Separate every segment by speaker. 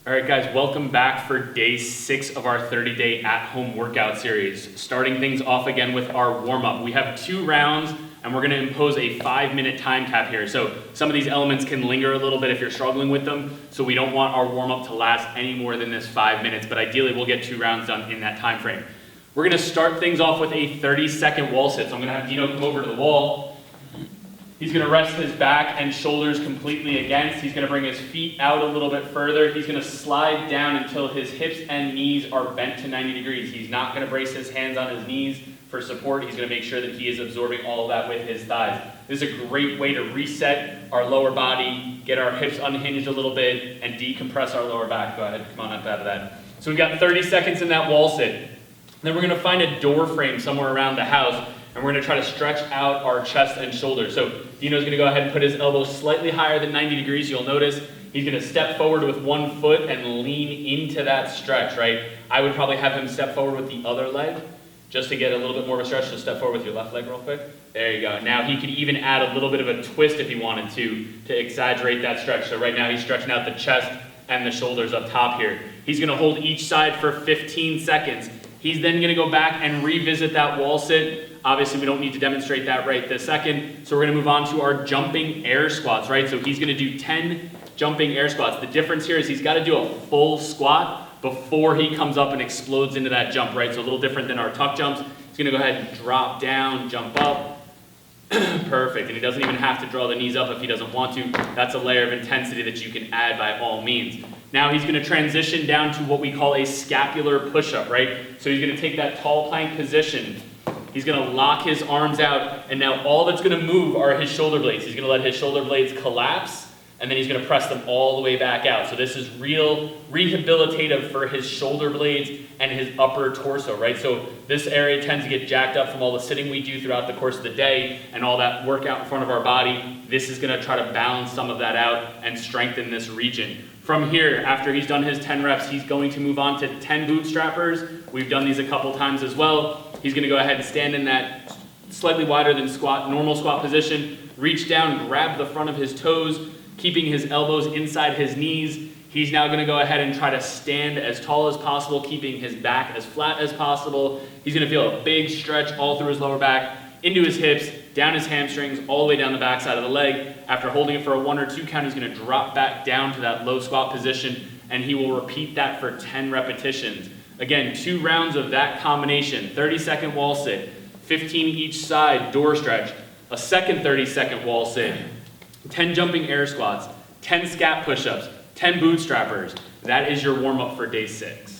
Speaker 1: All right, guys, welcome back for day 6 of our 30-day at-home workout series. Starting things off again with our warm-up. We have 2 rounds, and we're gonna impose a 5-minute time cap here. So some of these elements can linger a little bit if you're struggling with them, so we don't want our warm-up to last any more than this 5 minutes, but ideally we'll get 2 rounds done in that time frame. We're gonna start things off with a 30-second wall sit. So I'm gonna have Dino come over to the wall. He's gonna rest his back and shoulders completely against. He's gonna bring his feet out a little bit further. He's gonna slide down until his hips and knees are bent to 90 degrees. He's not gonna brace his hands on his knees for support. He's gonna make sure that he is absorbing all of that with his thighs. This is a great way to reset our lower body, get our hips unhinged a little bit, and decompress our lower back. Go ahead, come on up out of that. So we've got 30 seconds in that wall sit. Then we're gonna find a door frame somewhere around the house, and we're gonna try to stretch out our chest and shoulders. So Dino's gonna go ahead and put his elbows slightly higher than 90 degrees. You'll notice he's gonna step forward with one foot and lean into that stretch, right? I would probably have him step forward with the other leg, just to get a little bit more of a stretch. So step forward with your left leg real quick. There you go. Now he could even add a little bit of a twist if he wanted to exaggerate that stretch. So right now he's stretching out the chest and the shoulders up top here. He's gonna hold each side for 15 seconds. He's then gonna go back and revisit that wall sit. Obviously, we don't need to demonstrate that right this second. So we're gonna move on to our jumping air squats, right? So he's gonna do 10 jumping air squats. The difference here is he's gotta do a full squat before he comes up and explodes into that jump, right? So a little different than our tuck jumps. He's gonna go ahead and drop down, jump up. Perfect, and he doesn't even have to draw the knees up if he doesn't want to. That's a layer of intensity that you can add by all means. Now he's gonna transition down to what we call a scapular push-up, right? So he's gonna take that tall plank position. He's gonna lock his arms out, and now all that's gonna move are his shoulder blades. He's gonna let his shoulder blades collapse, and then he's gonna press them all the way back out. So this is real rehabilitative for his shoulder blades and his upper torso, right? So this area tends to get jacked up from all the sitting we do throughout the course of the day and all that workout in front of our body. This is gonna try to balance some of that out and strengthen this region. From here, after he's done his 10 reps, he's going to move on to 10 bootstrappers. We've done these a couple times as well. He's gonna go ahead and stand in that slightly wider than normal squat position, reach down, grab the front of his toes, keeping his elbows inside his knees. He's now gonna go ahead and try to stand as tall as possible, keeping his back as flat as possible. He's gonna feel a big stretch all through his lower back, into his hips, down his hamstrings, all the way down the back side of the leg. After holding it for a 1 or 2 count, he's gonna drop back down to that low squat position, and he will repeat that for 10 repetitions. Again, 2 rounds of that combination, 30-second wall sit, 15 each side door stretch, a second 30-second wall sit, 10 jumping air squats, 10 scap push-ups, 10 bootstrappers. That is your warm-up for day 6.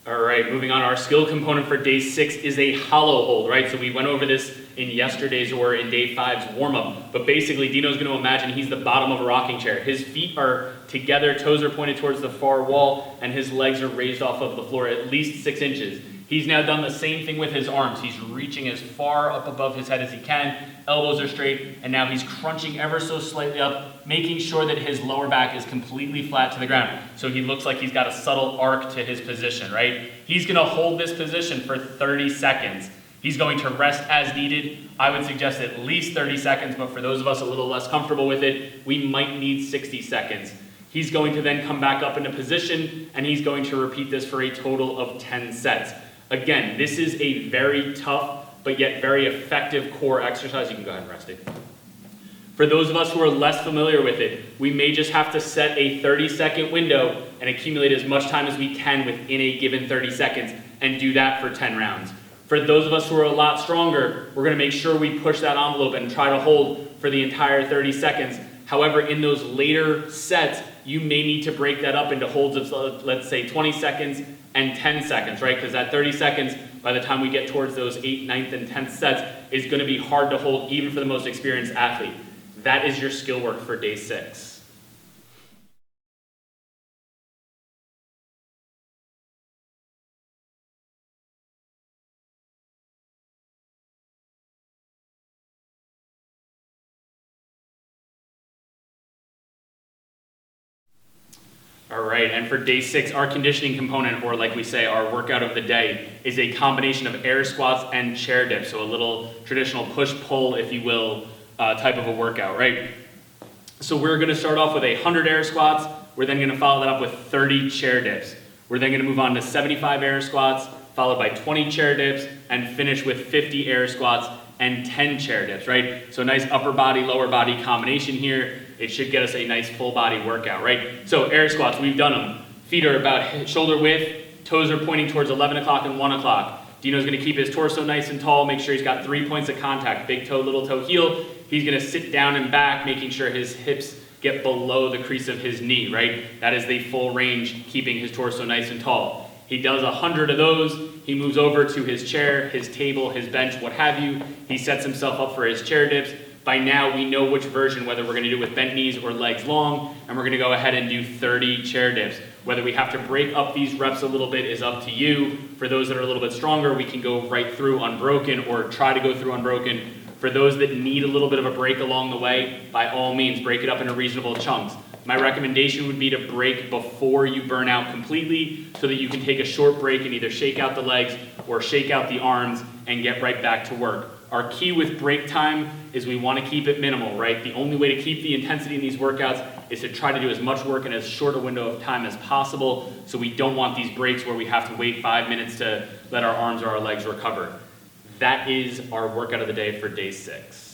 Speaker 1: All right, moving on, our skill component for day 6 is a hollow hold, right? So we went over this in yesterday's or in day 5's warm-up, but basically Dino's gonna imagine he's the bottom of a rocking chair. His feet are together, toes are pointed towards the far wall, and his legs are raised off of the floor at least 6 inches. He's now done the same thing with his arms. He's reaching as far up above his head as he can, elbows are straight, and now he's crunching ever so slightly up, making sure that his lower back is completely flat to the ground. So he looks like he's got a subtle arc to his position, right? He's gonna hold this position for 30 seconds. He's going to rest as needed. I would suggest at least 30 seconds, but for those of us a little less comfortable with it, we might need 60 seconds. He's going to then come back up into position, and he's going to repeat this for a total of 10 sets. Again, this is a very tough, but yet very effective core exercise. You can go ahead and rest it. For those of us who are less familiar with it, we may just have to set a 30-second window and accumulate as much time as we can within a given 30 seconds and do that for 10 rounds. For those of us who are a lot stronger, we're gonna make sure we push that envelope and try to hold for the entire 30 seconds. However, in those later sets, you may need to break that up into holds of, let's say, 20 seconds and 10 seconds, right? Because that 30 seconds, by the time we get towards those 8th, 9th, and 10th sets, is gonna be hard to hold even for the most experienced athlete. That is your skill work for day 6. right? And for day 6, our conditioning component, or like we say, our workout of the day, is a combination of air squats and chair dips. So a little traditional push-pull, if you will, type of a workout, right? So we're gonna start off with 100 air squats. We're then gonna follow that up with 30 chair dips. We're then gonna move on to 75 air squats, followed by 20 chair dips, and finish with 50 air squats and 10 chair dips, right? So nice upper body, lower body combination here. It should get us a nice full body workout, right? So air squats, we've done them. Feet are about shoulder width, toes are pointing towards 11 o'clock and 1 o'clock. Dino's gonna keep his torso nice and tall, make sure he's got 3 points of contact, big toe, little toe, heel. He's gonna sit down and back, making sure his hips get below the crease of his knee, right? That is the full range, keeping his torso nice and tall. He does 100 of those. He moves over to his chair, his table, his bench, what have you. He sets himself up for his chair dips. By now, we know which version, whether we're gonna do it with bent knees or legs long, and we're gonna go ahead and do 30 chair dips. Whether we have to break up these reps a little bit is up to you. For those that are a little bit stronger, we can go right through unbroken or try to go through unbroken. For those that need a little bit of a break along the way, by all means, break it up into reasonable chunks. My recommendation would be to break before you burn out completely so that you can take a short break and either shake out the legs or shake out the arms and get right back to work. Our key with break time is we want to keep it minimal, right? The only way to keep the intensity in these workouts is to try to do as much work in as short a window of time as possible, so we don't want these breaks where we have to wait 5 minutes to let our arms or our legs recover. That is our workout of the day for day 6.